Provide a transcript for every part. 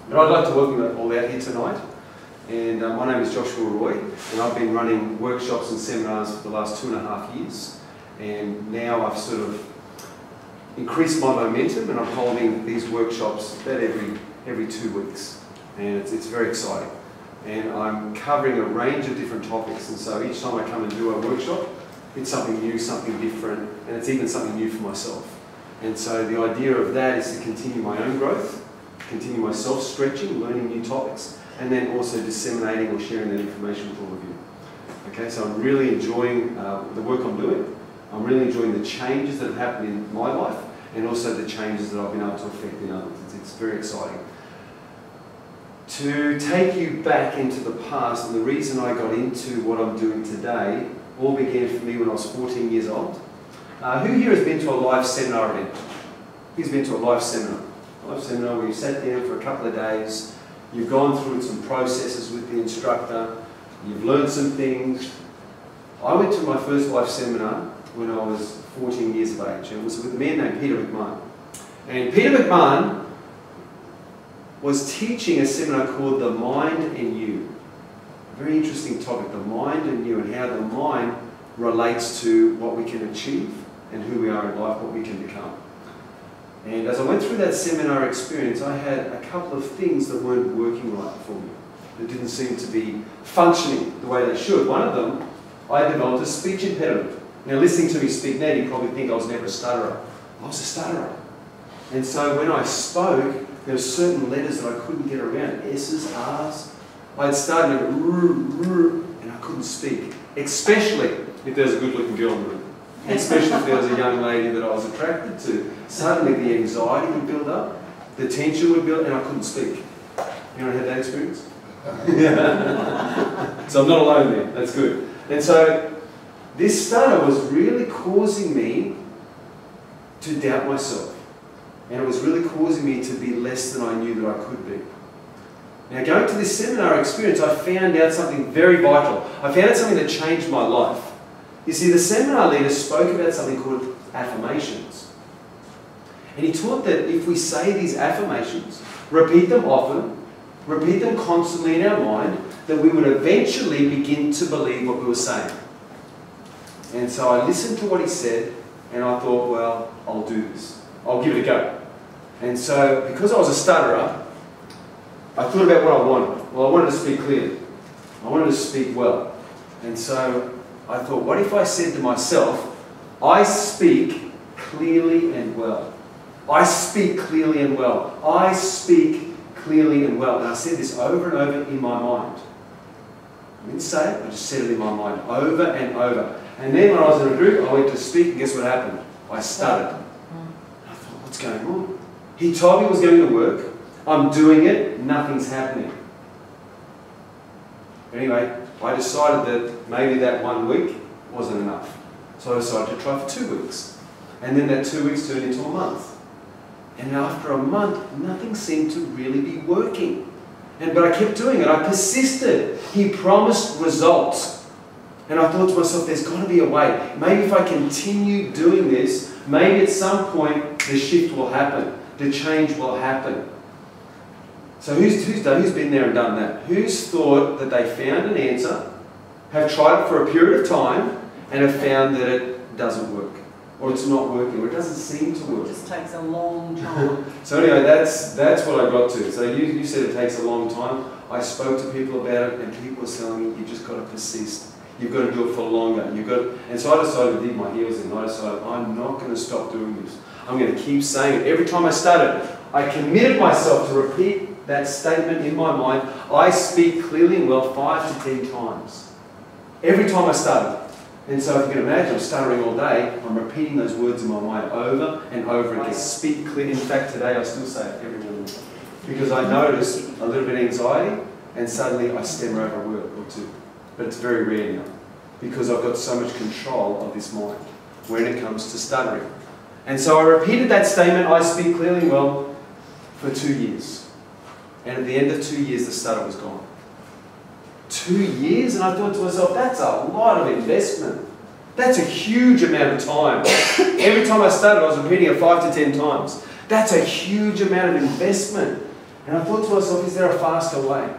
But I'd like to welcome you all out here tonight. And my name is Joshua Roy, and I've been running workshops and seminars for the last 2.5 years. And now I've sort of increased my momentum, and I'm holding these workshops about every 2 weeks. And it's very exciting. And I'm covering a range of different topics, and so each time I come and do a workshop, it's something new, something different, and it's even something new for myself. And so the idea of that is to continue my own growth, continue my self-stretching, learning new topics, and then also disseminating or sharing that information with all of you. Okay, so I'm really enjoying the work I'm doing. I'm really enjoying the changes that have happened in my life, and also the changes that I've been able to affect in others. It's very exciting. To take you back into the past, and the reason I got into what I'm doing today all began for me when I was 14 years old. Who here has been to a live seminar event? Who's been to a live seminar? A live seminar where you sat down for a couple of days, you've gone through some processes with the instructor, you've learned some things. I went to my first live seminar when I was 14 years of age, and it was with a man named Peter McMahon. And Peter McMahon was teaching a seminar called The Mind and You. A very interesting topic, the mind and you, and how the mind relates to what we can achieve and who we are in life, what we can become. And as I went through that seminar experience, I had a couple of things that weren't working right for me, that didn't seem to be functioning the way they should. One of them, I developed a speech impediment. Now, listening to me speak now, you probably think I was never a stutterer. I was a stutterer. And so when I spoke, there were certain letters that I couldn't get around, S's, R's. I'd started to go, and I couldn't speak, especially if there was a good-looking girl in the room, especially if there was a young lady that I was attracted to. Suddenly the anxiety would build up, the tension would build, and I couldn't speak. Anyone had that experience? So I'm not alone there, that's good. And so this stutter was really causing me to doubt myself. And it was really causing me to be less than I knew that I could be. Now, going to this seminar experience, I found out something very vital. I found out something that changed my life. You see, the seminar leader spoke about something called affirmations. And he taught that if we say these affirmations, repeat them often, repeat them constantly in our mind, that we would eventually begin to believe what we were saying. And so I listened to what he said, and I thought, well, I'll do this. I'll give it a go. And so, because I was a stutterer, I thought about what I wanted. Well, I wanted to speak clearly. I wanted to speak well. And so I thought, what if I said to myself, I speak clearly and well. I speak clearly and well. I speak clearly and well. And I said this over and over in my mind. I didn't say it, I just said it in my mind over and over. And then when I was in a group, I went to speak, and guess what happened? I stuttered. I thought, what's going on? He told me it was going to work. I'm doing it, nothing's happening. Anyway, I decided that maybe that 1 week wasn't enough. So I decided to try for 2 weeks. And then that 2 weeks turned into a month. And after a month, nothing seemed to really be working. But I kept doing it, I persisted. He promised results. And I thought to myself, there's got to be a way. Maybe if I continue doing this, maybe at some point the shift will happen. The change will happen. So who's been there and done that? Who's thought that they found an answer, have tried it for a period of time, and have found that it doesn't work? Or it's not working, or it doesn't seem to work? It just takes a long time. So anyway, that's what I got to. So you said it takes a long time. I spoke to people about it, and people were telling me, you've just got to persist. You've got to do it for longer. And so I decided to dig my heels in. I decided, I'm not going to stop doing this. I'm going to keep saying it. Every time I started, I committed myself to repeat that statement in my mind. I speak clearly and well 5 to 10 times. Every time I started. And so if you can imagine, I'm stuttering all day. I'm repeating those words in my mind over and over again. Speak clearly. In fact, today I still say it every morning. Because I notice a little bit of anxiety, and suddenly I stammer over a word or two. But it's very rare now, because I've got so much control of this mind when it comes to stuttering. And so I repeated that statement, I speak clearly and well, for 2 years. And at the end of 2 years, the stutter was gone. 2 years? And I thought to myself, that's a lot of investment. That's a huge amount of time. Every time I stuttered, I was repeating it 5 to 10 times. That's a huge amount of investment. And I thought to myself, is there a faster way?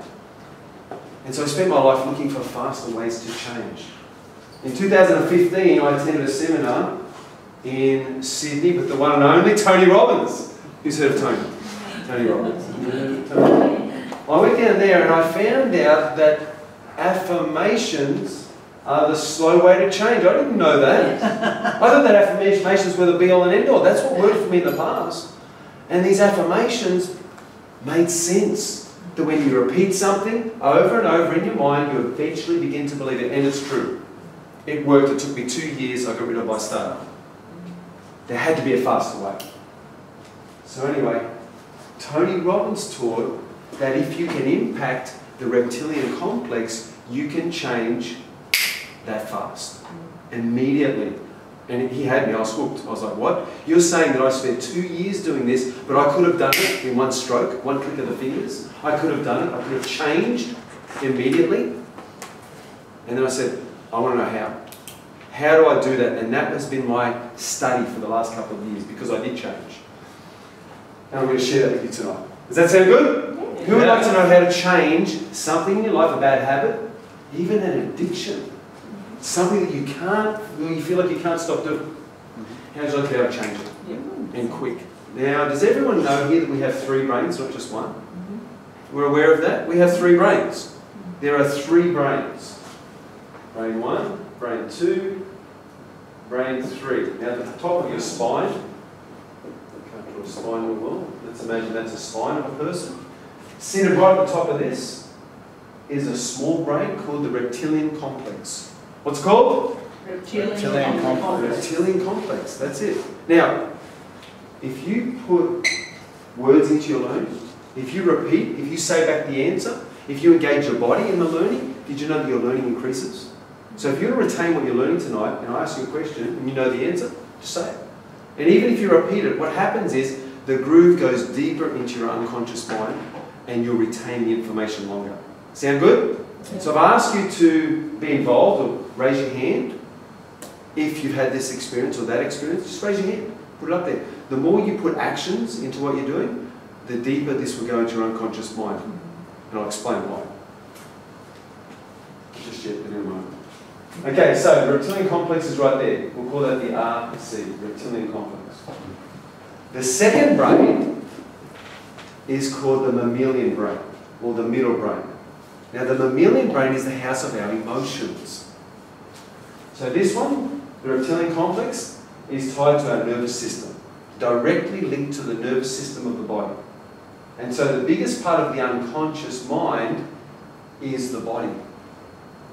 And so I spent my life looking for faster ways to change. In 2015, I attended a seminar in Sydney with the one and only Tony Robbins. Who's heard of Tony? Tony Robbins. I went down there and I found out that affirmations are the slow way to change. I didn't know that. I thought that affirmations were the be all and end all. That's what worked for me in the past. And these affirmations made sense. That when you repeat something over and over in your mind, you eventually begin to believe it. And it's true. It worked. It took me 2 years. I got rid of my startup. There had to be a faster way. So anyway, Tony Robbins taught that if you can impact the reptilian complex, you can change that fast. Immediately. And he had me, I was hooked. I was like, what? You're saying that I spent 2 years doing this, but I could have done it in one stroke, one click of the fingers. I could have done it. I could have changed immediately. And then I said, I want to know how. How do I do that? And that has been my study for the last couple of years, because I did change. And I'm going to share that with you tonight. Does that sound good? Yeah. Who would like to know how to change something in your life, a bad habit, even an addiction? Something that you can't, you feel like you can't stop doing. How would you like to be able to change it? Yeah. And quick. Now, does everyone know here that we have 3 brains, not just one? We're aware of that? We have 3 brains. There are 3 brains. Brain 1, brain 2, brain 3. Now, at the top of your spine, can't draw a spine real well. Let's imagine that's a spine of a person. Centered right at the top of this is a small brain called the reptilian complex. What's it called? Reptilian complex. Reptilian complex, that's it. Now, if you put words into your learning, if you repeat, if you say back the answer, if you engage your body in the learning, did you know that your learning increases? So if you want to retain what you're learning tonight, and I ask you a question, and you know the answer, just say it. And even if you repeat it, what happens is the groove goes deeper into your unconscious mind, and you'll retain the information longer. Sound good? Yeah. So I've asked you to be involved, or raise your hand. If you've had this experience or that experience, just raise your hand. Put it up there. The more you put actions into what you're doing, the deeper this will go into your unconscious mind. And I'll explain why. Just yet, but in a moment. Okay, so the reptilian complex is right there. We'll call that the RC, reptilian complex. The second brain is called the mammalian brain, or the middle brain. Now, the mammalian brain is the house of our emotions. So this one, the reptilian complex, is tied to our nervous system, directly linked to the nervous system of the body. And so the biggest part of the unconscious mind is the body.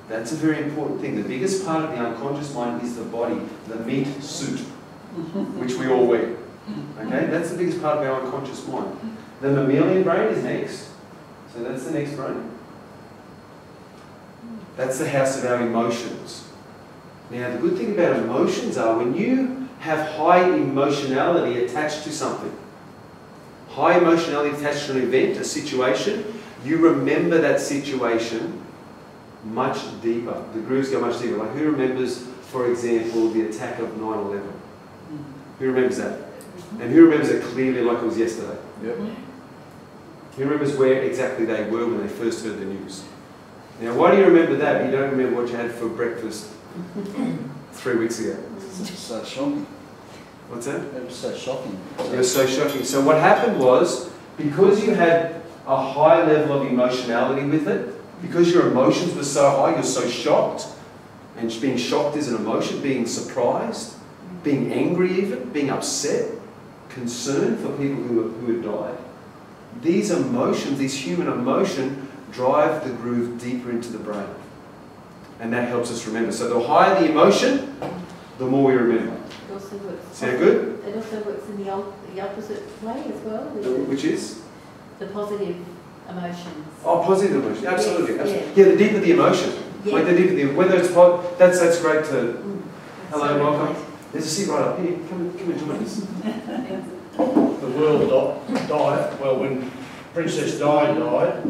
That's a very important thing. The biggest part of the unconscious mind is the body, the meat suit, which we all wear. Okay, that's the biggest part of our unconscious mind. The mammalian brain is next. So that's the next brain. That's the house of our emotions. Now, the good thing about emotions are when you have high emotionality attached to something, high emotionality attached to an event, a situation, you remember that situation much deeper. The grooves go much deeper. Like, who remembers, for example, the attack of 9/11? Who remembers that? And who remembers it clearly like it was yesterday? Yep. Who remembers where exactly they were when they first heard the news? Now, why do you remember that, but you don't remember what you had for breakfast 3 weeks ago? It's so shocking. What's that? It was so shocking. It was so shocking. So what happened was, because you had a high level of emotionality with it, because your emotions were so high, you're so shocked, and being shocked is an emotion, being surprised, being angry even, being upset, concerned for people who had died. These emotions, these human emotions, drive the groove deeper into the brain. And that helps us remember. So the higher the emotion, the more we remember. It also works. Sound good? It also works in the opposite way as well. Which is? The positive emotions. Oh, positive emotion. Absolutely. Yes, Absolutely. Yeah, the deeper the emotion. Yeah. Like the deeper the, whether it's that's great to. Hello, so welcome. There's a seat right up here. Come and join us. The world died. Well, when Princess Di died,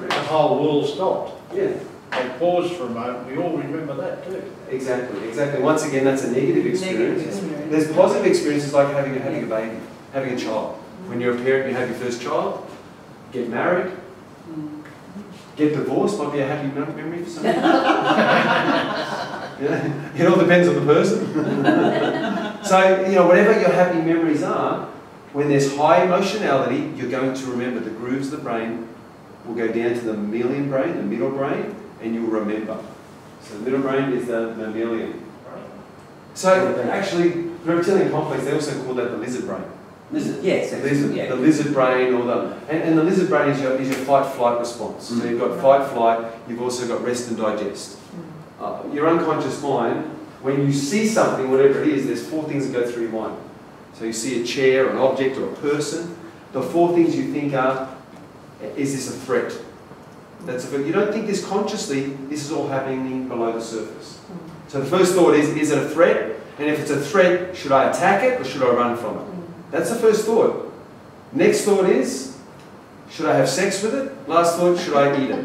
the whole world stopped. Yeah. They paused for a moment. We all remember that too. Exactly. Exactly. Once again, that's a negative experience. There's positive experiences like having a baby, having a child. When you're a parent, you have your first child. get married, get divorced might be a happy memory for some people. Yeah, it all depends on the person. So, you know, whatever your happy memories are, when there's high emotionality, you're going to remember the grooves of the brain will go down to the mammalian brain, the middle brain, and you'll remember. So the middle brain is the mammalian. So actually, the reptilian complex, they also call that the lizard brain. Lizard, yes. The lizard brain, or and the lizard brain is your fight-flight response. So you've got fight-flight, you've also got rest and digest. Your unconscious mind, when you see something, whatever it is, there's 4 things that go through your mind. So you see a chair, an object, or a person. The 4 things you think are, is this a threat? That's a threat. You don't think this consciously, this is all happening below the surface. So the first thought is it a threat? And if it's a threat, should I attack it or should I run from it? That's the first thought. Next thought is, should I have sex with it? Last thought, should I eat it?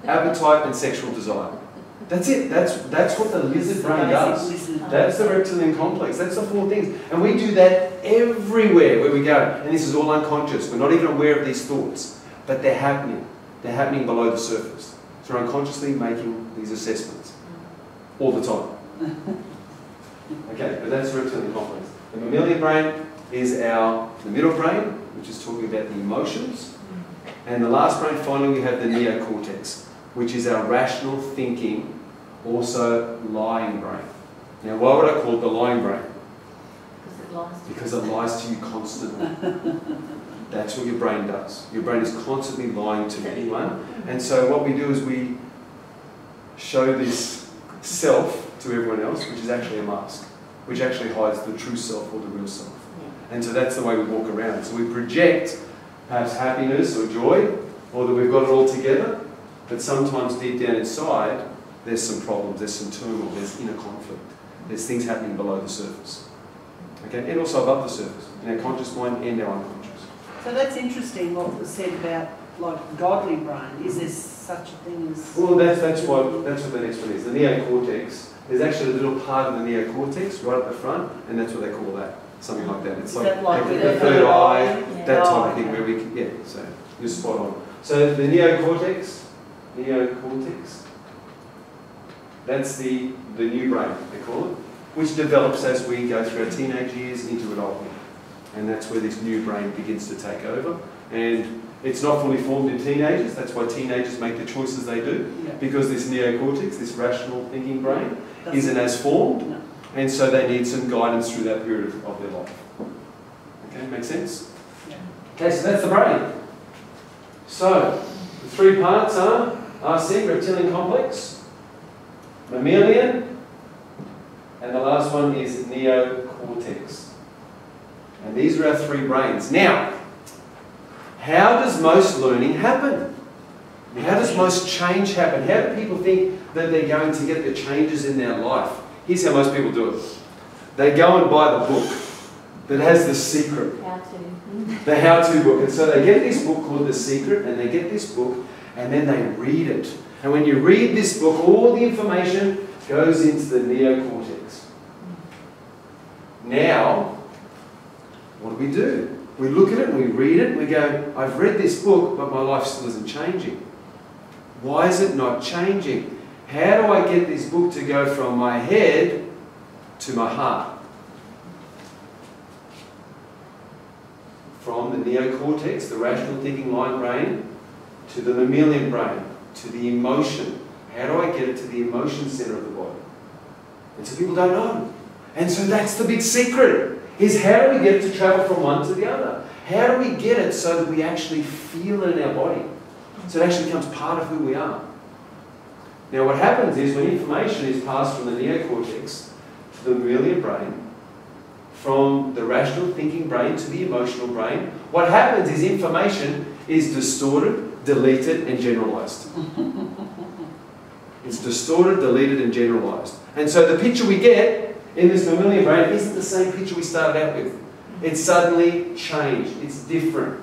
Appetite and sexual desire. That's it. That's what the lizard brain does. That's the reptilian complex. That's the 4 things. And we do that everywhere where we go. And this is all unconscious. We're not even aware of these thoughts. But they're happening. They're happening below the surface. So we're unconsciously making these assessments. All the time. Okay, but that's the reptilian complex. The mammalian brain is the middle brain, which is talking about the emotions. And the last brain, finally, we have the neocortex, which is our rational thinking, also lying brain. Now, why would I call it the lying brain? Because it lies to you constantly. That's what your brain does. Your brain is constantly lying to anyone. And so what we do is we show this self to everyone else, which is actually a mask, which actually hides the true self or the real self. And so that's the way we walk around. So we project perhaps happiness or joy, or that we've got it all together, but sometimes deep down inside, there's some problems, there's some turmoil, there's inner conflict. There's things happening below the surface. Okay, and also above the surface, in our conscious mind and our unconscious. So that's interesting what was said about like godly brain. Is there such a thing as... Well, that's what the next one is. The neocortex, there's actually a little part of the neocortex right at the front, and that's what they call that. Something like that. It's like the third eye, that type of thing where we can, so you're spot on. So the neocortex, that's the new brain, they call it, which develops as we go through our teenage years into adulthood. And that's where this new brain begins to take over. And it's not fully formed in teenagers, that's why teenagers make the choices they do, because this neocortex, this rational thinking brain, isn't as formed. No. And so they need some guidance through that period of their life. Okay, make sense? Yeah. Okay, so that's the brain. So, the 3 parts are RC, reptilian complex, mammalian, and the last one is neocortex. And these are our 3 brains. Now, how does most learning happen? How does most change happen? How do people think that they're going to get the changes in their life? Here's how most people do it. They go and buy the book that has the secret. The how-to book. And so they get this book called The Secret, and they get this book, and then they read it. And when you read this book, all the information goes into the neocortex. Now, what do? We look at it and we read it and we go, I've read this book, but my life still isn't changing. Why is it not changing? How do I get this book to go from my head to my heart? From the neocortex, the rational thinking line brain, to the mammalian brain, to the emotion. How do I get it to the emotion center of the body? And so people don't know. And so that's the big secret, is how do we get it to travel from one to the other? How do we get it so that we actually feel it in our body? So it actually becomes part of who we are. Now what happens is when information is passed from the neocortex to the mammalian brain, from the rational thinking brain to the emotional brain, what happens is information is distorted, deleted, and generalized. It's distorted, deleted, and generalized. And so the picture we get in this mammalian brain isn't the same picture we started out with. It's suddenly changed. It's different.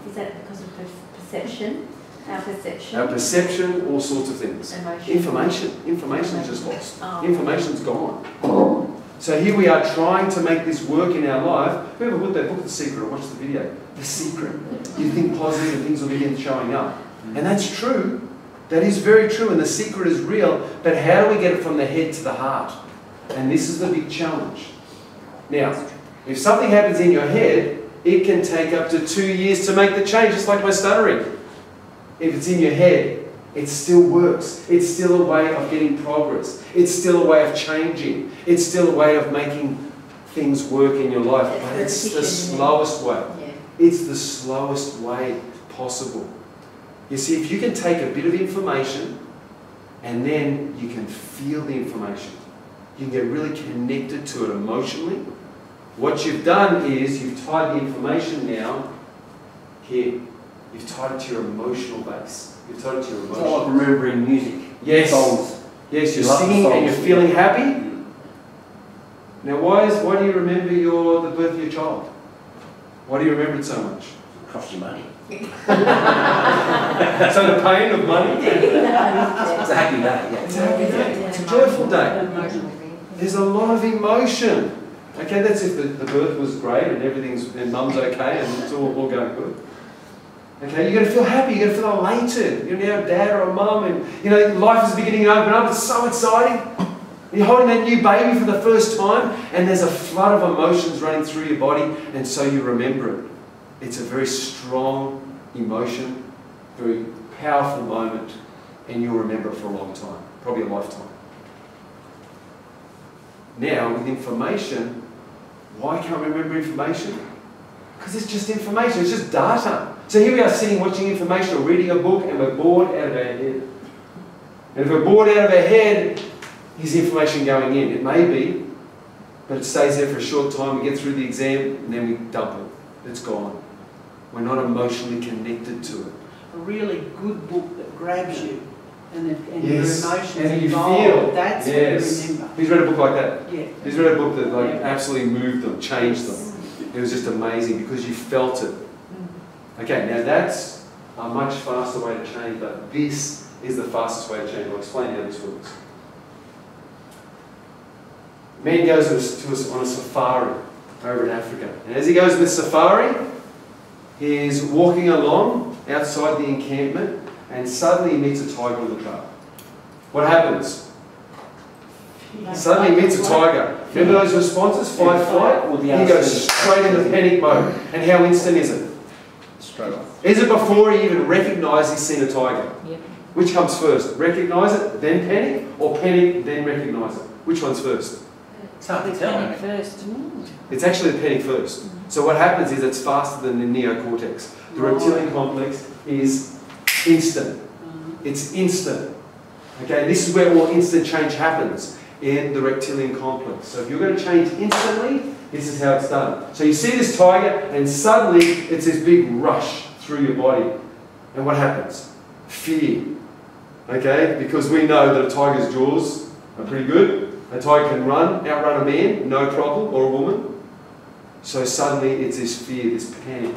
Is that because of perception? Our perception? Our perception, all sorts of things. Emotion. Information is just lost. Oh. Information's gone. So here we are trying to make this work in our life. Whoever put that book, The Secret, or watched the video, The Secret. You think positive and things will begin showing up. And that's true. That is very true, and the secret is real. But how do we get it from the head to the heart? And this is the big challenge. Now, if something happens in your head, it can take up to 2 years to make the change, just like my stuttering. If it's in your head, it still works. It's still a way of getting progress. It's still a way of changing. It's still a way of making things work in your life. But it's the slowest way. It's the slowest way possible. You see, if you can take a bit of information and then you can feel the information, you can get really connected to it emotionally. What you've done is you've tied the information now here. You've tied it to your emotional base. You've tied it to your It's emotions. like remembering music. Yes. Songs. Yes, you're You love the singing and you're songs. feeling happy. Now, why do you remember the birth of your child? Why do you remember it so much? Cost you money. So the pain of money? It's a happy day, yeah. It's a happy day. It's a joyful day. There's a lot of emotion. Okay, that's if the birth was great and and mum's okay and it's all going good. Okay, you're going to feel happy, you're going to feel elated. You're now a dad or a mum and life is beginning to open up. It's so exciting. You're holding that new baby for the first time and there's a flood of emotions running through your body and so you remember it. It's a very strong emotion, very powerful moment and you'll remember it for a long time, probably a lifetime. Now, with information, why can't we remember information? Because it's just information, it's just data. So here we are sitting watching information or reading a book and we're bored out of our head. And if we're bored out of our head, is information going in? It may be, but it stays there for a short time, we get through the exam and then we dump it. It's gone. We're not emotionally connected to it. A really good book that grabs you and Yes. your emotions And you involved. feel. That's Yes. what you remember. Who's read a book like that? Yeah. Who's read a book that Yeah. absolutely moved them, changed them? It was just amazing because you felt it. Okay, now that's a much faster way to change, but this is the fastest way to change. I'll explain how this works. A man goes to us on a safari over in Africa. And as he goes on this safari, he's walking along outside the encampment and suddenly he meets a tiger on the trail. What happens? Suddenly he meets a tiger. Remember those responses? Fight, flight? Or the He goes answer. straight into panic mode. And how instant is it? Straight off. Is it before he even recognises he's seen a tiger? Yep. Which comes first? Recognise it, then panic? Or panic, then recognise it? Which one's first? It's hard to tell. Panic first. It's actually the panic first. So what happens is it's faster than the neocortex. The reptilian complex is instant. It's instant. Okay, this is where all instant change happens, in the reptilian complex. So if you're going to change instantly, this is how it's done. So you see this tiger and suddenly it's this big rush through your body. And what happens? Fear. Okay, because we know that a tiger's jaws are pretty good. A tiger can outrun a man, no problem, or a woman. So suddenly it's this fear, this panic.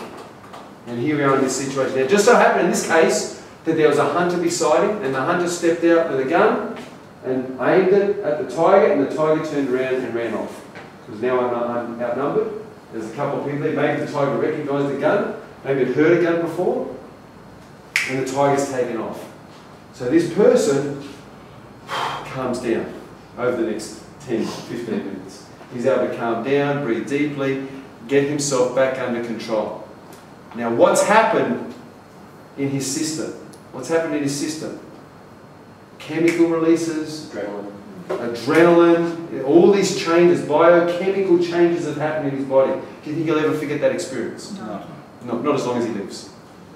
And here we are in this situation. Now, it just so happened in this case that there was a hunter beside him, and the hunter stepped out with a gun and aimed it at the tiger, and the tiger turned around and ran off. Because now I'm outnumbered. There's a couple of people there. Maybe the tiger recognised the gun, maybe it heard a gun before, and the tiger's taken off. So this person calms down over the next 10, 15 minutes. He's able to calm down, breathe deeply, get himself back under control. Now, what's happened in his system? What's happened in his system? Chemical releases, adrenaline, all these changes, biochemical changes have happened in his body. Do you think he'll ever forget that experience? No. Not as long as he lives.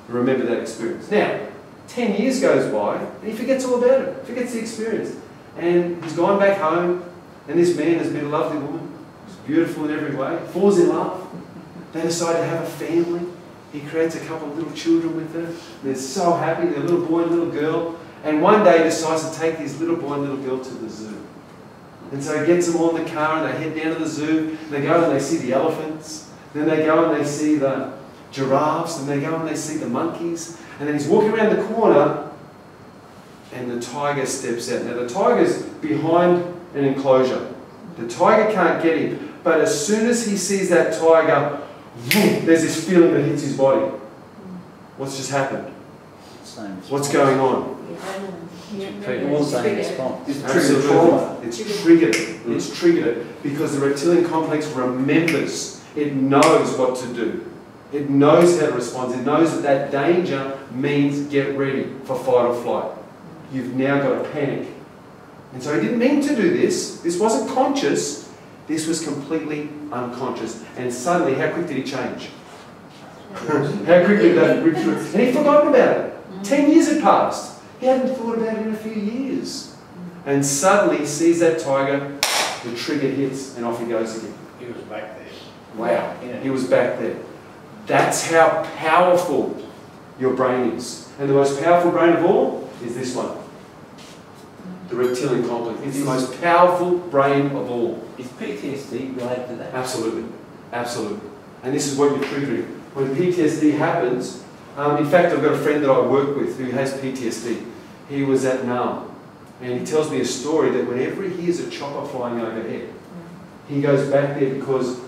Remember that experience. Now, 10 years goes by and he forgets all about it, forgets the experience. And he's gone back home and this man has met a lovely woman, who's beautiful in every way, falls in love. They decide to have a family. He creates a couple of little children with her. They're so happy, they're a little boy and little girl. And one day he decides to take this little boy and little girl to the zoo. And so he gets them all in the car and they head down to the zoo. They go and they see the elephants. Then they go and they see the giraffes. And they go and they see the monkeys. And then he's walking around the corner and the tiger steps out. Now the tiger's behind an enclosure. The tiger can't get him. But as soon as he sees that tiger, there's this feeling that hits his body. What's just happened? Same What's going on? Same response. It's Absolutely. trauma. It's triggered it. It's triggered it because the reptilian complex remembers. It knows what to do. It knows how to respond. It knows that that danger means get ready for fight or flight. You've now got to panic. And so he didn't mean to do this. This wasn't conscious. This was completely unconscious. And suddenly, how quick did he change? How quickly did that rip through? And he'd forgotten about it. 10 years had passed. He hadn't thought about it in a few years. And suddenly he sees that tiger, the trigger hits, and off he goes again. He was back there. Wow, he was back there. That's how powerful your brain is. And the most powerful brain of all is this one. The reptilian complex. It's the most powerful brain of all. Is PTSD related to that? Absolutely. Absolutely. And this is what you're triggering. When PTSD happens, in fact, I've got a friend that I work with who has PTSD. He was at Nam. And he tells me a story that whenever he hears a chopper flying overhead, he goes back there because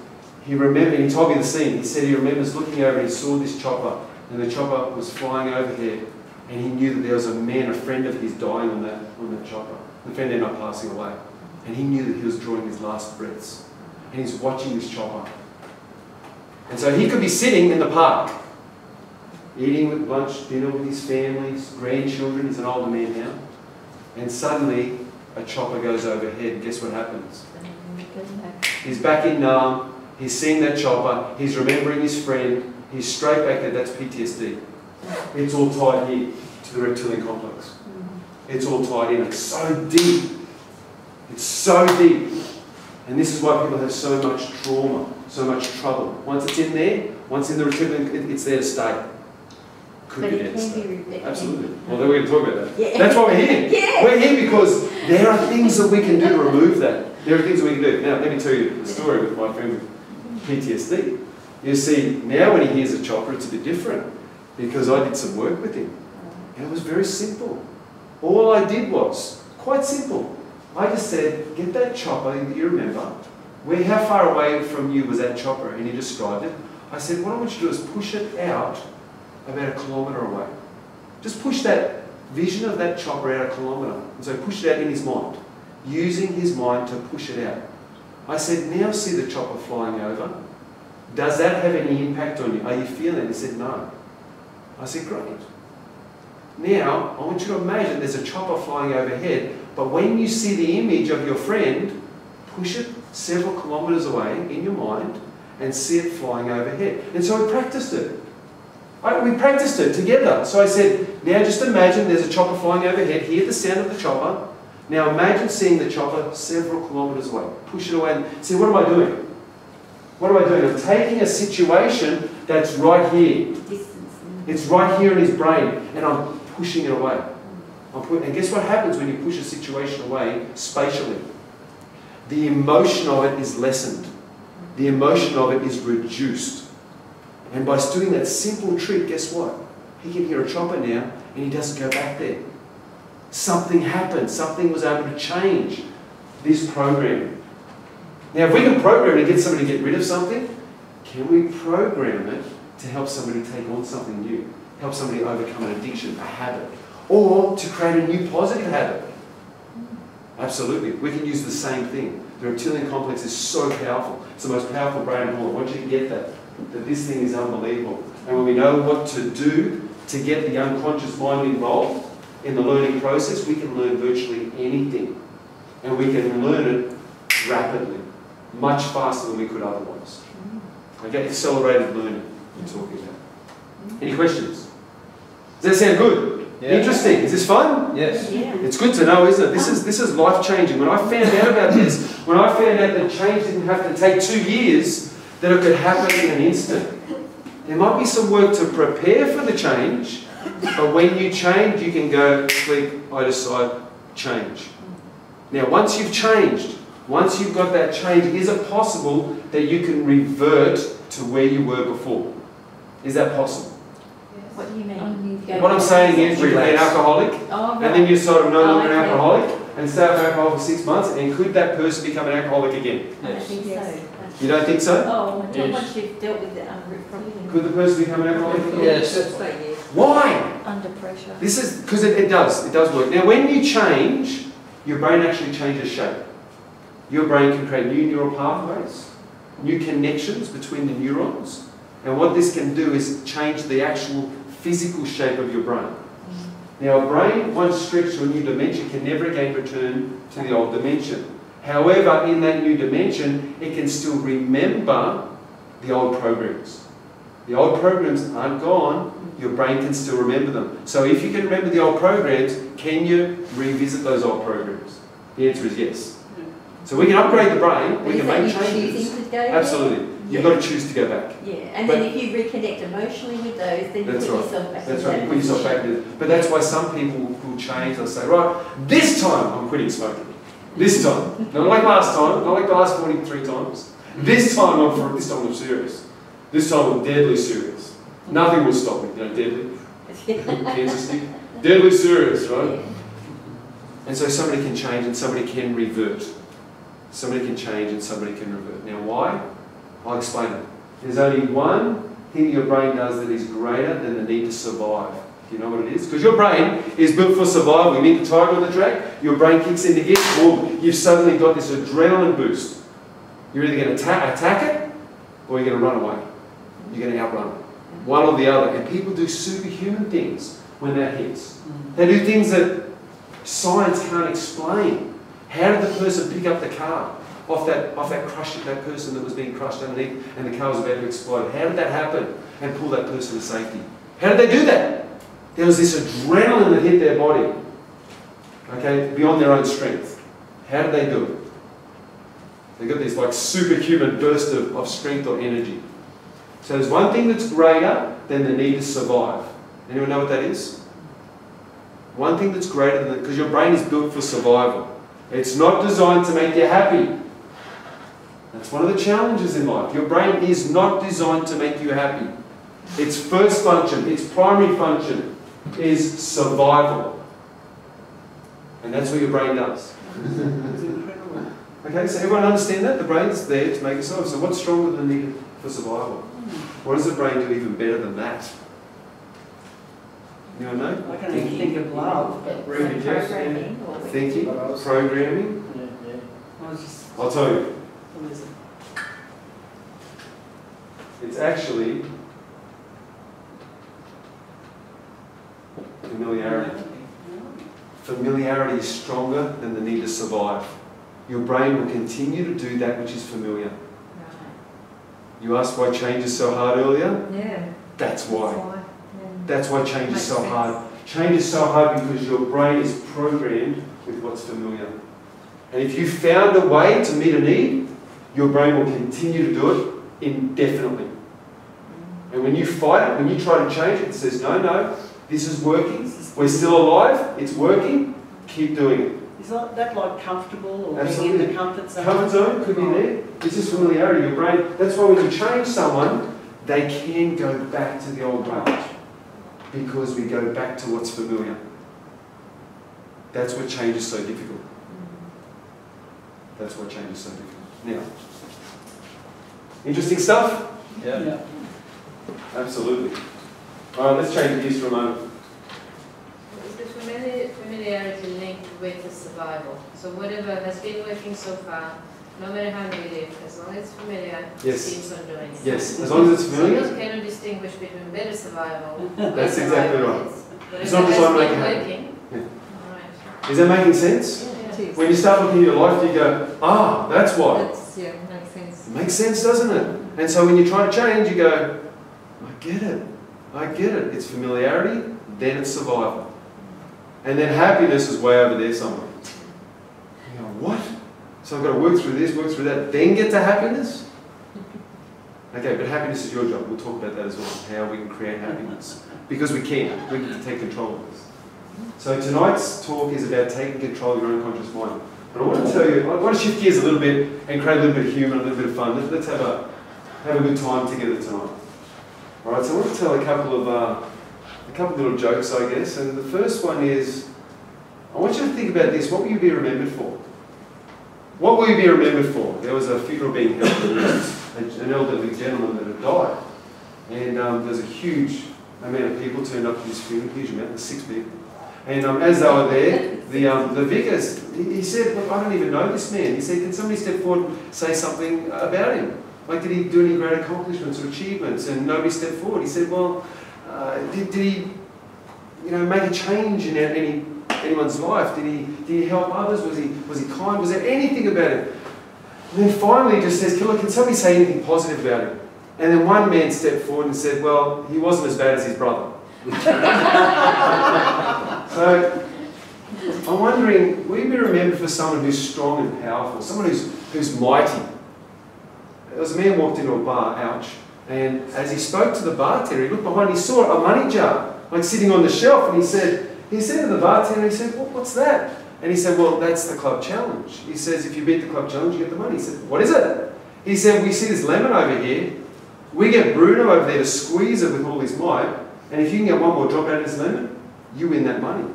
he remembered, he told me the scene, he said he remembers looking over and he saw this chopper, and the chopper was flying overhead, and he knew that there was a man, a friend of his, dying on that chopper. The friend ended up passing away. And he knew that he was drawing his last breaths. And he's watching this chopper. And so he could be sitting in the park, eating with lunch, dinner with his family, his grandchildren, he's an older man now, and suddenly a chopper goes overhead, and guess what happens? He's back in Nam, he's seeing that chopper, he's remembering his friend, he's straight back there. That's PTSD. It's all tied here to the reptilian complex. It's all tied in. It's so deep. It's so deep. And this is why people have so much trauma, so much trouble. Once it's in there, once in the reptilian, it's there to stay. Could be there to stay. Absolutely. Well, then we're going to talk about that. Yeah. That's why we're here. Yeah. We're here because there are things that we can do to remove that. There are things we can do. Now, let me tell you the story with my friend with PTSD. You see, now when he hears a chopper, it's a bit different because I did some work with him. And it was very simple. All I did was, quite simple. I just said, get that chopper, you remember, how far away from you was that chopper? And he described it. I said, what I want you to do is push it out about 1 kilometre away. Just push that vision of that chopper out 1 kilometre. And so push it out in his mind, using his mind to push it out. I said, now see the chopper flying over. Does that have any impact on you? Are you feeling it? He said, no. I said, great. Now, I want you to imagine there's a chopper flying overhead, but when you see the image of your friend, push it several kilometres away in your mind and see it flying overhead. And so we practiced it. We practiced it together. So I said, now just imagine there's a chopper flying overhead. Hear the sound of the chopper. Now imagine seeing the chopper several kilometres away. Push it away and see, what am I doing? What am I doing? I'm taking a situation that's right here. It's right here in his brain, and I'm pushing it away. And guess what happens when you push a situation away spatially? The emotion of it is lessened. The emotion of it is reduced. And by doing that simple trick, guess what? He can hear a chopper now, and he doesn't go back there. Something happened. Something was able to change this programming. Now, if we can program and get somebody to get rid of something, can we program it to help somebody take on something new? Help somebody overcome an addiction, a habit, or to create a new positive habit? Absolutely. We can use the same thing. The reptilian complex is so powerful. It's the most powerful brain of all. I want you to get that this thing is unbelievable. And when we know what to do to get the unconscious mind involved in the learning process, we can learn virtually anything. And we can learn it rapidly, much faster than we could otherwise. Okay, accelerated learning we're talking about. Any questions? Does that sound good? Yeah. Interesting. Is this fun? Yes. Yeah. It's good to know, isn't it? This is life-changing. When I found out about this, when I found out that change didn't have to take 2 years, that it could happen in an instant. There might be some work to prepare for the change, but when you change, you can go, click, I decide, change. Now, once you've changed, once you've got that change, is it possible that you can revert to where you were before? Is that possible? What do you mean? What I'm saying is, you can be an alcoholic, Oh, and then you sort of no longer an okay. alcoholic, and stay off alcohol for 6 months, and could that person become an alcoholic again? I don't think Yes. so. You don't think so? Oh, until Yes. once you've dealt with the problem. Could the person become an alcoholic again? Yes. Why? Under pressure. This is because it does work. Now, when you change, your brain actually changes shape. Your brain can create new neural pathways, new connections between the neurons, and what this can do is change the actual physical shape of your brain. Now, a brain, once stretched to a new dimension, can never again return to the old dimension. However, in that new dimension, it can still remember the old programs. The old programs aren't gone, your brain can still remember them. So if you can remember the old programs, can you revisit those old programs? The answer is yes. So we can upgrade the brain, we Is can that make you changes. choosing to go there? Absolutely. You've got to choose to go back. Yeah, and But- then if you reconnect emotionally with those, then you That's put right. yourself back That's in right, that you put yourself back position. in. But that's why some people will change, they'll say, right, this time I'm quitting smoking. This time. Not like last time, not like the last 43 times. This time I'm serious. This time I'm deadly serious. Nothing will stop me, deadly. Cancer stick. Deadly serious, right? Yeah. And so somebody can change and somebody can revert. Somebody can change and somebody can revert. Now why? I'll explain it. There's only one thing your brain does that is greater than the need to survive. Do you know what it is? Because your brain is built for survival. You meet the tiger on the track, your brain kicks into gear, boom, you've suddenly got this adrenaline boost. You're either going to attack it or you're going to run away. You're going to outrun it. One or the other. And people do superhuman things when that hits. They do things that science can't explain. How did the person pick up the car off that person that was being crushed underneath and the car was about to explode? How did that happen? And pull that person to safety. How did they do that? There was this adrenaline that hit their body, okay, beyond their own strength. How did they do it? They got this like superhuman burst of strength or energy. So there's one thing that's greater than the need to survive. Anyone know what that is? One thing that's greater than that, because your brain is built for survival. It's not designed to make you happy. That's one of the challenges in life. Your brain is not designed to make you happy. Its first function, its primary function, is survival. And that's what your brain does. It's incredible. Okay, so everyone understand that? The brain's there to make it survive. So what's stronger than needed for survival? What does the brain do even better than that? Anyone know? I can only think of love, but Really, yes, Programming or Thinking, programming. I was just, I'll tell you. what is it? It's actually familiarity. Familiarity is stronger than the need to survive. Your brain will continue to do that which is familiar. You asked why change is so hard earlier? Yeah. That's why. Yeah. That's why change is Makes so sense. hard. Change is so hard because your brain is programmed with what's familiar. And if you found a way to meet a need, your brain will continue to do it indefinitely. And when you fight it, when you try to change it, it says, no, this is working. We're still alive. It's working. Keep doing it. Is that like comfortable or being Absolutely. in the comfort zone? Comfort zone could be there. It's just familiarity. Your brain. That's why when you change someone, they can go back to the old ways because we go back to what's familiar. That's what change is so difficult. That's why change is so difficult. Now, interesting stuff. Yeah. Absolutely. All right, let's change gears for a moment. Is the familiarity linked with the survival? So whatever has been working so far, no matter how new it is, as long as it's familiar, it Yes. keeps on doing it. Yes, as long as it's So you familiar. cannot distinguish between better survival That's and exactly survival right. is. But It's if not it designed to has make been it happen. working, Yeah. alright. Is that making sense? Yeah. When you start looking at your life, you go, that's why. Yeah, makes sense. It makes sense, doesn't it? And so when you try to change, you go, I get it. It's familiarity, then it's survival. And then happiness is way over there somewhere. You go, what? So I've got to work through this, work through that, then get to happiness? Okay, but happiness is your job. We'll talk about that as well, how we can create happiness. Because we can take control of this. So tonight's talk is about taking control of your own conscious mind. But I want to tell you, I want to shift gears a little bit and create a little bit of humour, a little bit of fun. Let's have a good time together tonight. All right, so I want to tell a couple of little jokes, I guess. And the first one is, I want you to think about this. What will you be remembered for? What will you be remembered for? There was a funeral being held. There was an elderly gentleman that had died. And there's a huge amount of people turned up to this funeral, huge amount, there's 6 people. And as they were there, the vicars, he said, look, I don't even know this man. He said, can somebody step forward and say something about him? Like, did he do any great accomplishments or achievements? And nobody stepped forward. He said, well, did he, make a change in anyone's life? Did he help others? Was he kind? Was there anything about him? And then finally he just says, can somebody say anything positive about him? And then one man stepped forward and said, well, he wasn't as bad as his brother. So, I'm wondering, will you be remembered for someone who's strong and powerful, someone who's mighty? There was a man walked into a bar, ouch, and as he spoke to the bartender, he looked behind, he saw a money jar, like sitting on the shelf, and he said to the bartender, he said, well, what's that? And he said, well, that's the club challenge. He says, if you beat the club challenge, you get the money. He said, what is it? He said, we see this lemon over here. We get Bruno over there to squeeze it with all his might, and if you can get one more drop out of this lemon, you win that money.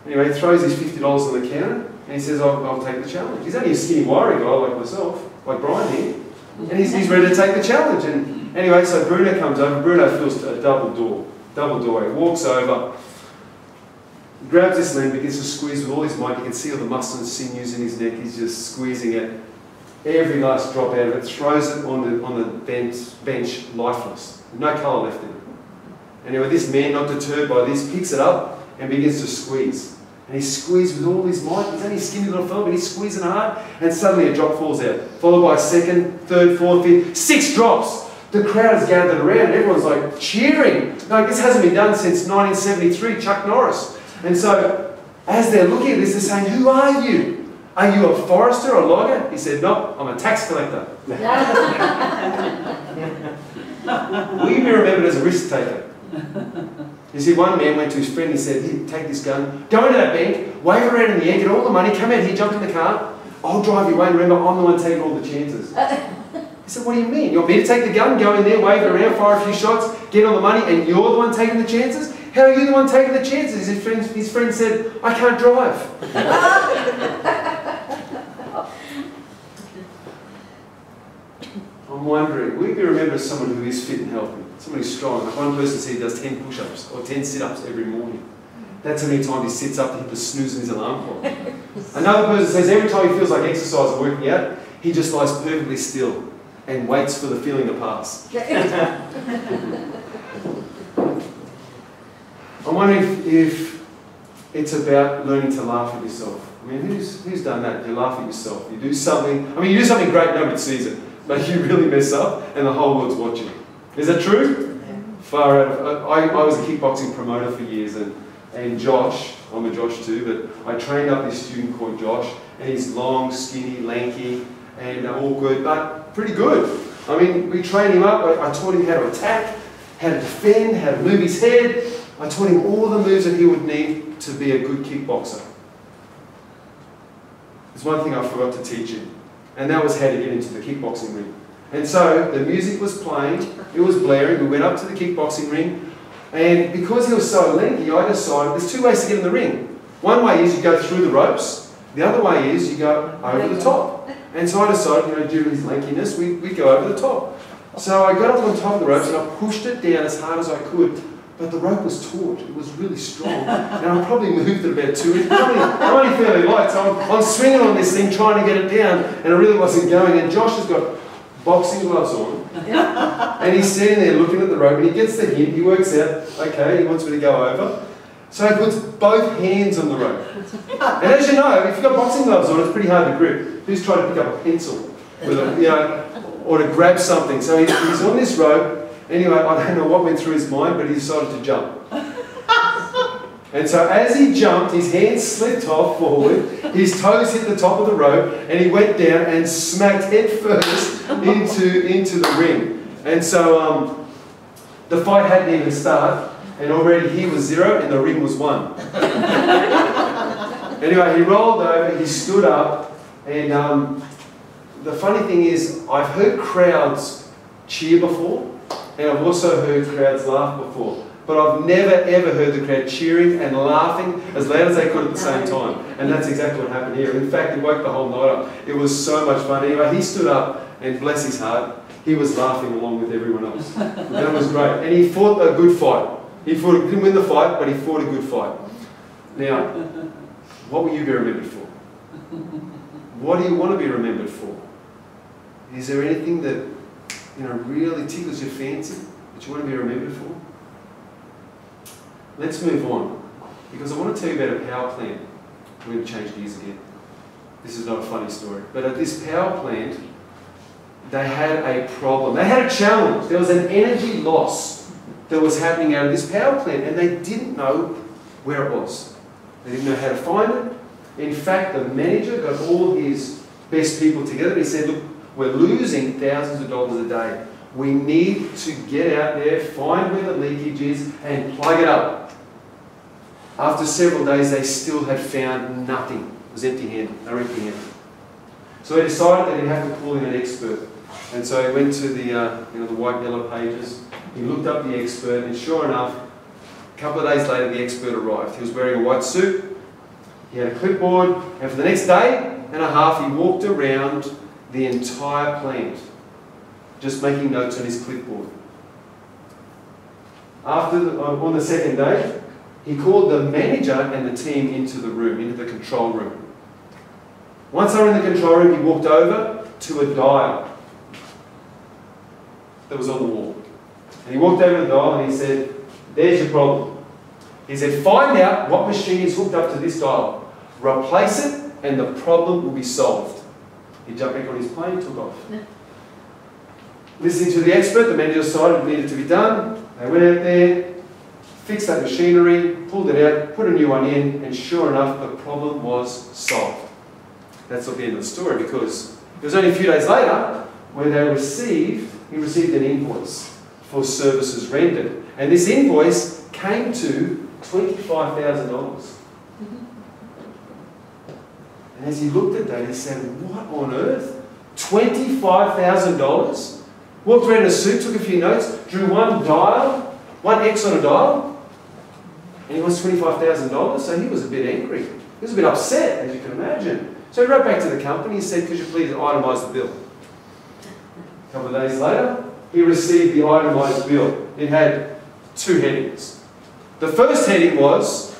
Anyway, he throws his $50 on the counter, and he says, I'll take the challenge. He's only a skinny, wiry guy like myself, like Brian here, and he's ready to take the challenge. And anyway, so Bruno comes over. Bruno feels a double door. He walks over, grabs this lemon, begins to squeeze with all his might. You can see all the muscle and sinews in his neck. He's just squeezing it. Every last drop out of it, throws it on the bench, lifeless. No colour left in it. Anyway, this man, not deterred by this, picks it up and begins to squeeze. And he squeezes with all his might. He's only a skinny little fellow, but he's squeezing hard. And suddenly a drop falls out, followed by a second, third, fourth, fifth, 6 drops. The crowd is gathered around. Everyone's like cheering. Like, this hasn't been done since 1973, Chuck Norris. And so, as they're looking at this, they're saying, who are you? Are you a forester or a logger? He said, no, I'm a tax collector. Will you be remembered as a risk taker? You see, one man went to his friend, he said, here, take this gun, go into that bank, wave it around in the air, get all the money, come out here, jump in the car, I'll drive you away, remember, I'm the one taking all the chances. He said, what do you mean? You want me to take the gun, go in there, wave it around, fire a few shots, get all the money, and you're the one taking the chances? How are you the one taking the chances? His friend said, I can't drive. I'm wondering, will you be remembered as someone who is fit and healthy? Someone who's strong. Like one person said he does 10 push-ups or 10 sit-ups every morning. That's how many times he sits up to hit the snooze in his alarm clock. Another person says every time he feels like exercise or working out, he just lies perfectly still and waits for the feeling to pass. I'm wondering if it's about learning to laugh at yourself. I mean, who's done that? You laugh at yourself. You do something, you do something great, nobody sees it. But you really mess up and the whole world's watching. Is that true? Yeah. Far out. I was a kickboxing promoter for years, and Josh, I'm a Josh too, but I trained up this student called Josh, and he's long, skinny, lanky, and awkward, but pretty good. I mean, we trained him up. I taught him how to attack, how to defend, how to move his head. I taught him all the moves that he would need to be a good kickboxer. There's one thing I forgot to teach him, and that was how to get into the kickboxing ring. And so the music was playing, it was blaring, we went up to the kickboxing ring, and because he was so lanky, I decided there's 2 ways to get in the ring. One way is you go through the ropes, the other way is you go over the top. And so I decided, due to his lankiness, we'd go over the top. So I got up on top of the ropes and I pushed it down as hard as I could, but the rope was taut, it was really strong, and I probably moved it about 2 inches. I'm only fairly light, so I'm swinging on this thing trying to get it down, and it really wasn't going, and Josh has got boxing gloves on, and he's sitting there looking at the rope, and he gets the hint, he works out, okay, he wants me to go over, so he puts both hands on the rope. And as you know, if you've got boxing gloves on, it's pretty hard to grip. Who's trying to pick up a pencil, with a, or to grab something? So he's on this rope. Anyway, I don't know what went through his mind, but he decided to jump. And so as he jumped, his hands slipped off forward, his toes hit the top of the rope, and he went down and smacked head first into the ring. And so the fight hadn't even started, and already he was 0 and the ring was 1. Anyway, he rolled over, he stood up, and the funny thing is, I've heard crowds cheer before, and I've also heard crowds laugh before. but I've never ever heard the crowd cheering and laughing as loud as they could at the same time. And that's exactly what happened here. In fact, it woke the whole night up. It was so much fun. Anyway, he stood up and bless his heart, he was laughing along with everyone else. That was great. And he fought a good fight. He didn't win the fight, but he fought a good fight. Now, what will you be remembered for? What do you want to be remembered for? Is there anything that really tickles your fancy that you want to be remembered for? Let's move on, because I want to tell you about a power plant. We're going to change gears again. This is not a funny story, but at this power plant, they had a problem. They had a challenge. There was an energy loss that was happening out of this power plant, and they didn't know where it was. They didn't know how to find it. In fact, the manager got all his best people together. He said, look, we're losing thousands of dollars a day. We need to get out there, find where the leakage is, and plug it up. After several days, they still had found nothing. It was empty-handed. They were empty-handed. So they decided that they'd have to call in an expert. And so he went to the white yellow pages. He looked up the expert, and sure enough, a couple of days later, the expert arrived. He was wearing a white suit. He had a clipboard, and for the next day and a half, he walked around the entire plant, just making notes on his clipboard. On the second day, he called the manager and the team into the room, into the control room. Once they were in the control room, he walked over to a dial that was on the wall. And he walked over to the dial and he said, there's your problem. He said, find out what machine is hooked up to this dial. Replace it and the problem will be solved. He jumped back on his plane and took off. Listening to the expert, the manager decided it needed to be done. They went out there, fixed that machinery, pulled it out, put a new one in, and sure enough, the problem was solved. That's not the end of the story, because it was only a few days later when he received an invoice for services rendered. And this invoice came to $25,000. And as he looked at that, he said, what on earth? $25,000? Walked around in a suit, took a few notes, drew one X on a dial, and he wants $25,000, so he was a bit angry. He was a bit upset, as you can imagine. So he wrote back to the company and said, could you please itemise the bill? A couple of days later, he received the itemised bill. It had two headings. The first heading was,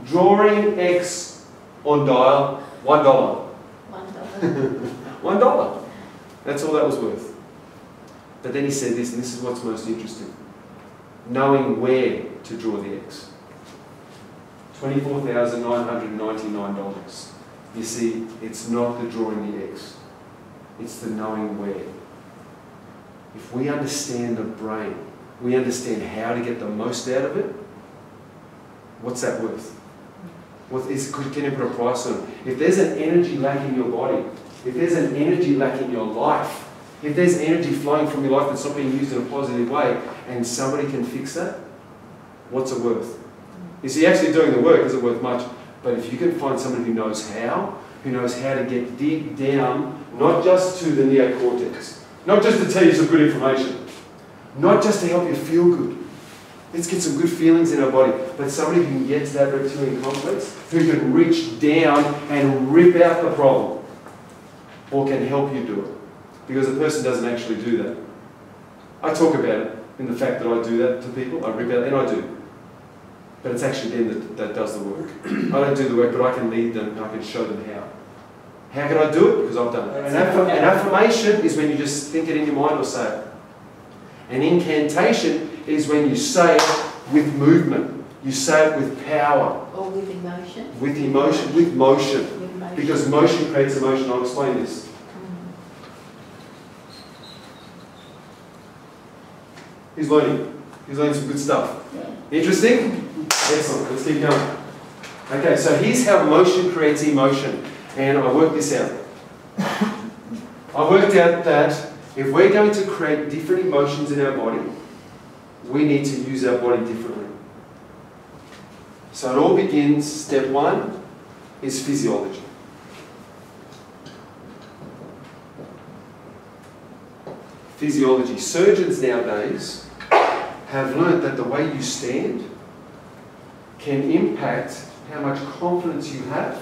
drawing X on dial, $1. $1. That's all that was worth. But then he said this, and this is what's most interesting. Knowing where to draw the X. $24,999. You see, it's not the drawing the X. It's the knowing where. If we understand the brain, we understand how to get the most out of it, what's that worth? Can you put a price on it? If there's an energy lack in your body, if there's an energy lack in your life, if there's energy flowing from your life that's not being used in a positive way, and somebody can fix that, what's it worth? You see, actually doing the work isn't worth much, but if you can find someone who knows how to get deep down, not just to the neocortex, not just to tell you some good information, not just to help you feel good. Let's get some good feelings in our body, but somebody who can get to that reptilian complex, who can reach down and rip out the problem, or can help you do it. Because the person doesn't actually do that. I talk about it in the fact that I do that to people, I rip out, and I do. But it's actually them that does the work. I don't do the work, but I can lead them and I can show them how. How can I do it? Because I've done it. An affirmation is when you just think it in your mind or say it. An incantation is when you say it with movement. You say it with power. Or with emotion. With emotion, with motion. Because motion creates emotion. I'll explain this. He's learning. He's learning some good stuff. Interesting? Excellent. Let's keep going. Okay, so here's how motion creates emotion. And I worked this out. I worked out that if we're going to create different emotions in our body, we need to use our body differently. So it all begins, step one is physiology. Physiology. Surgeons nowadays have learnt that the way you stand can impact how much confidence you have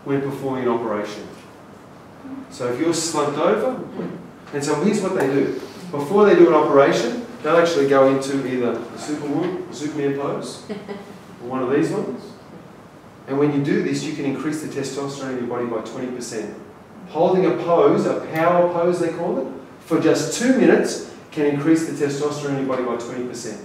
when performing an operation. So if you're slumped over, and so here's what they do. Before they do an operation, they'll actually go into either the Superman pose, or one of these ones. And when you do this, you can increase the testosterone in your body by 20%. Holding a pose, a power pose they call it, for just 2 minutes can increase the testosterone in your body by 20%.